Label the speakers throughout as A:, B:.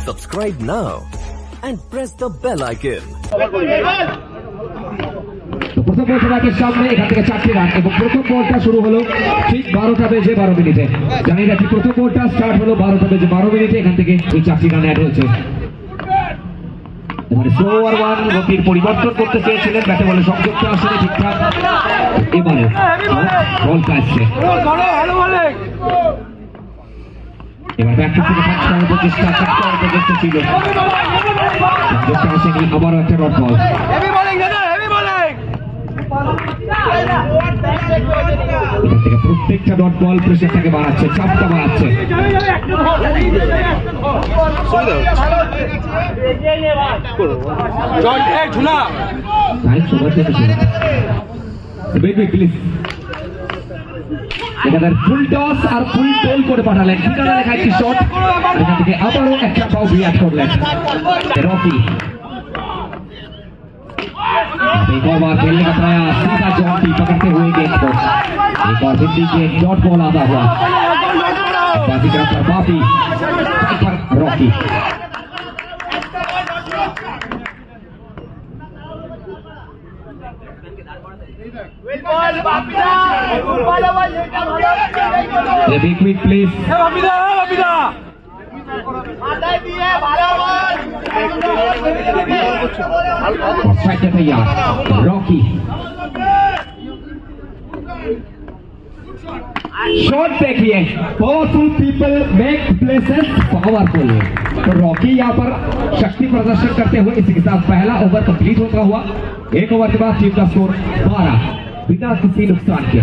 A: Subscribe now and press the bell icon.
B: প্রথম বলটাকে সামনে এখান থেকে 4টি রান এবং প্রথম বলটা শুরু হলো ঠিক 12টা বেজে 12 মিনিটে। জানি রাখি প্রথম বলটা স্টার্ট হলো 12টা বেজে 12 মিনিটে। এখান থেকে এই 4টি রান অ্যাড হয়েছে। এবারে স্লো ওভার 1 গতির পরিবর্তন করতে চেয়েছিলেন, ব্যাটে বলে সংযুক্ত আসলে ঠিকঠাক। এবারে বল আসছে, এবার ব্যাট থেকে পাঁচ করার প্রচেষ্টা ছিল, সংযুক্ত আসেনি। আবারও একটা ডট বল। এখান থেকে প্রত্যেকটা ডট বল প্রেসারটাকে বাড়াচ্ছে, চাপটা বাড়াচ্ছে। ফুল টস আর ফুল টোল করে পাঠালেন, ঠিকানা লেখা একটি শট। এখান থেকে আবারও একটা বাউন্ডারি অ্যাড করলেন রকি। एक और बार खेलने का प्रयास, सीधा जॉन्टी पकड़ते हुए गेंद को। एक और बिंदी के डॉट बॉल आता हुआ बाजी का पर बापी पर रॉकी। Big quick please. तैयार रॉकी शॉट देखिए, powerful people make places powerful. तो रॉकी यहाँ पर शक्ति प्रदर्शन करते हुए इसी के साथ पहला ओवर कंप्लीट होता हुआ। एक ओवर के बाद टीम का स्कोर 12 बिना किसी नुकसान के।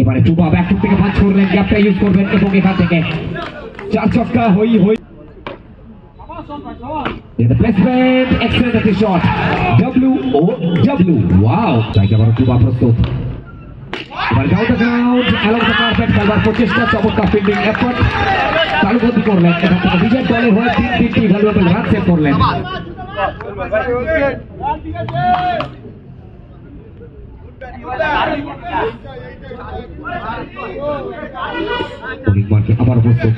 B: এবারে টুবা ব্যাক থেকে পাঁচ করলেন, গ্যাপটা ইউজ করবেন এবং এখান থেকে 4 ছক্কা হই প্লেসমেন্ট এক্সেলেন্ট একটি শট। ডব্লিউ ওয়াও, তাই আবার টুবা প্রস্তুত। এবার down the ground along the carpet খেলবার প্রচেষ্টা, চমৎকার ফিল্ডিং এফর্ট তালুবন্দি করলেন। এখান থেকে বিজয় দলের হয়ে 3টি ভ্যালুয়েবল রান সেভ করলেন। আবার প্রস্তুত,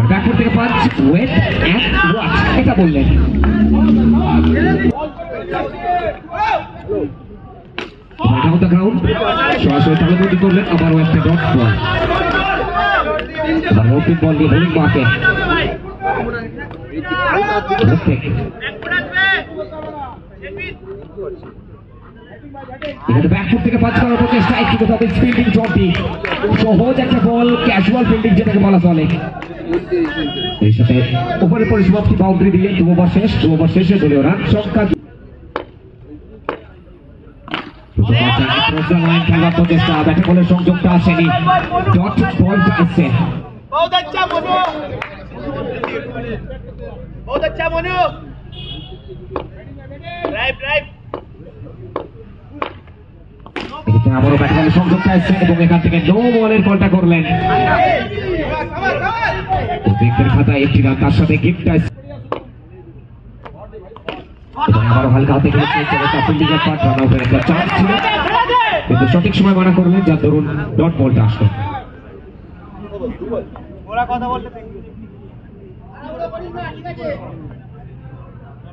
B: ব্যাকওয়ার্ড থেকে পাঁচ ওয়েট এন্ড ওয়াচ এটা বললেন। ডাউন দ্য গ্রাউন্ড সরাসরি তালুবন্দি করলেন। আবারও একটা ডট বল, আবার ওপেন বল নিয়ে বোলিং মারতে ব্যাকফুট থেকে পাঁচ করার প্রচেষ্টা। একটু কোথাও ফিল্ডিং জন্টি, সহজ একটা বল, ক্যাজুয়াল ফিল্ডিং যেটাকে বলা চলে। এর সাথে ওপরের পরিসমাপ্তি বাউন্ডারি দিয়ে 2 ওভার শেষে দলীয় রান সংখ্যা খেলার প্রচেষ্টা, ব্যাটে বলে সংযুক্ত আসেনি, ডট বলটা আসছে।
C: बहुत अच्छा मोनू, बहुत अच्छा मोनू, ड्राइव
B: আবারও ব্যাট বলে সংযুক্ত আসছে এবং এখান থেকে নো বলের কলটা করলেন। উইকেটের খাতায় একটি রান, তার সাথে গিফট আসছে। আবারও হালকা হাতে ফিল্ডিং এর পার্ট রান আউটের একটা চান্স ছিল, কিন্তু সঠিক সময় মানা করলেন, যার দরুন ডট বলটা আসলো।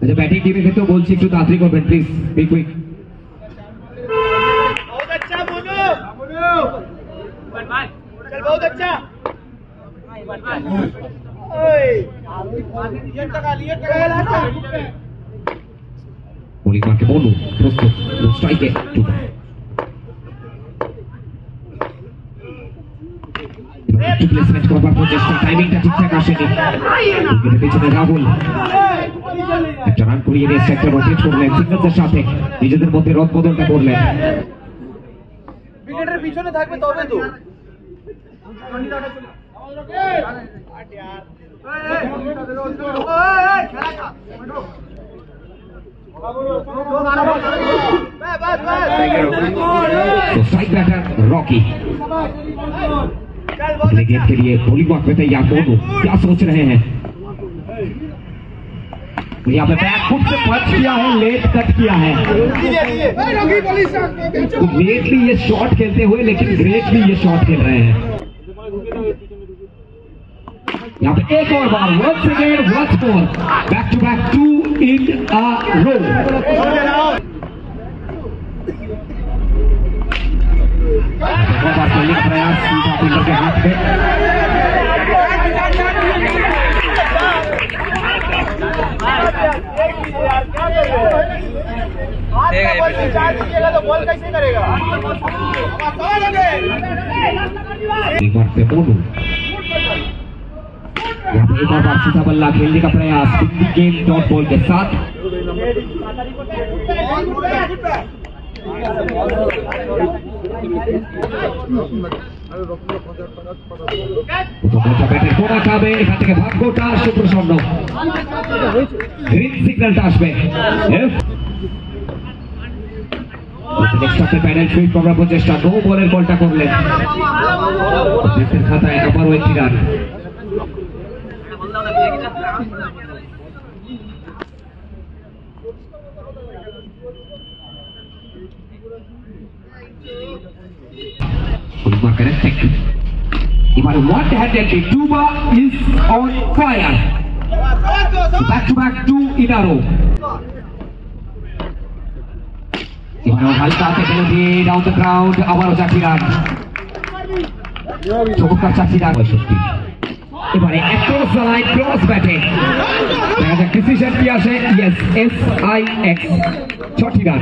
B: আচ্ছা, ব্যাটিং টিমের ক্ষেত্রেও বলছি একটু তাড়াতাড়ি করবেন প্লিজ, বি কুইক।
C: बहुत अच्छा मोनू, चल बहुत अच्छा।
B: বোলিং মারকে বলু প্রস্তুত, স্ট্রাইকে প্লেসমেন্ট করবার প্রচেষ্টা, টাইমিংটা ঠিকঠাক আসেনি। পেছনে রাহুল একটা রান করিয়ে নিয়ে সেক্টর রোটেট করলেন, সিঙ্গলসের সাথে নিজেদের মধ্যে রদ বদলটা করলেন।
C: উইকেটের পিছনে থাকবে তবে তো
B: स्ट्राइक बैटर रॉकी गेंद के लिए बॉलिंग वक्त में तैयार। दोनों क्या सोच रहे हैं? यहाँ पे बैक फुट से पंच किया है, लेट कट किया है। तो लेटली ये शॉट खेलते हुए लेकिन ग्रेटली ये शॉट खेल रहे हैं। यहाँ पे एक और बार, once again, once more, back to back 2 in a row। बहुत बार खेलने का प्रयास सीधा फील्डर के हाथ में।
C: तो बॉल कैसे करेगा?
B: एक बार पे मोनू, यहाँ पे एक और बार सीधा बल्ला खेलने का प्रयास गेम डॉट बॉल के साथ। ব্যাটের কোনা খাবে, এখান থেকে ভাগ্যটা সুপ্রসন্ন। গ্রিন সিগন্যালটা আসবে। প্যানেল সুইপ করার প্রচেষ্টা, নো বলের বলটা করলেন। খাতায় আবারও একটি রান। এবারে one handed Tuba is on fire. Back to back 2 in a row। এবারে হালকা হাতে ফেলে দিয়ে ডাউন দ্য গ্রাউন্ড, আবারও 4টি রান। চমৎকার 4টি রান। 65। এবারে অ্যাক্রস দ্য লাইন, ক্রস ব্যাটে দেখা যাক ডিসিশন কি আসে। ইয়েস, SIX 6টি রান।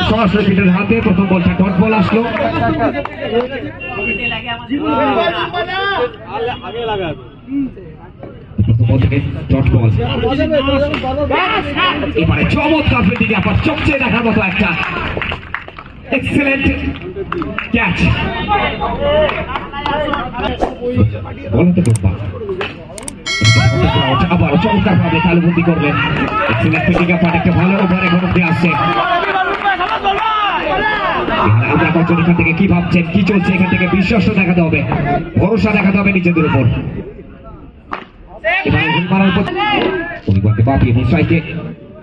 B: সরাসরি ফিল্ডের হাতে প্রথম বলটা ডট বল আসলো। প্রথম বল থেকে ডট বল। এবারে চমৎকার ফিল্ডিং, আবার চমচে দেখার মতো একটা এক্সেলেন্ট ক্যাচ। বলতে ডোবা আবারও চমৎকার ভাবে তালুবন্দি করলেন। এক্সেলেন্ট ফিল্ডিং, আবার একটা ভালো ওভার এখন অব্দি আসছে। আমরা বছর এখান থেকে কি ভাবছেন, কি চলছে, এখান থেকে বিশ্বাস দেখাতে হবে, ভরসা দেখাতে হবে নিজেদের উপর। পরিবারকে বাপি এবং স্ট্রাইকে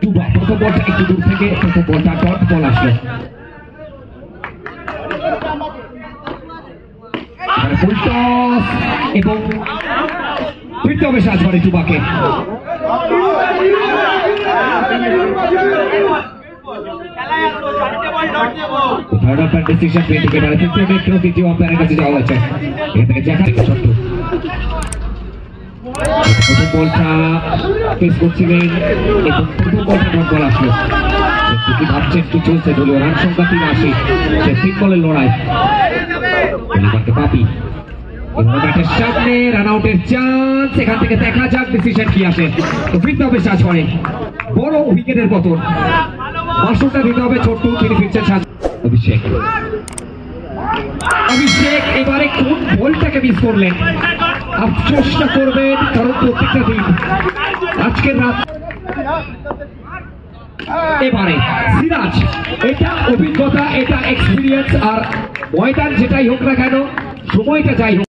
B: টুবা। প্রথম বলটা একটু দূর থেকে, প্রথম বলটা ডট বল আসলো। ফুল টস এবং ফিরতে হবে Sajbari টুবাকে। Third umpire decision painting এবারে তৃতীয় আম্পায়ারের কাছে যাওয়া হয়েছে। এখান থেকে দেখা ছোট্ট প্রথম বলটা ফেস করছিলেন এবং প্রথম বলটা ডট বল আসলো। কি ভাবছেন, কি চলছে? দলীয় রান সংখ্যা 83, সে 3 বলের লড়াই। পাপি ব্যাটের সামনে, রান আউটের চান্স। এখান থেকে দেখা যাক ডিসিশন কি আসে। তো ফিরতে হবে সাজ করে, বড় উইকেটের পতন। মাসুলটা দিতে হবে ছোট্ট, তিনি ফিরছেন সাজ। অভিষেক এবারে কোন বলটাকে মিস করলেন? আফসোসটা করবেন, কারণ প্রত্যেকটা দিন আজকের রাত। এবারে সিরাজ, এটা অভিজ্ঞতা, এটা এক্সপিরিয়েন্স, আর ময়দান যেটাই হোক না কেন, সময়টা যাই হোক।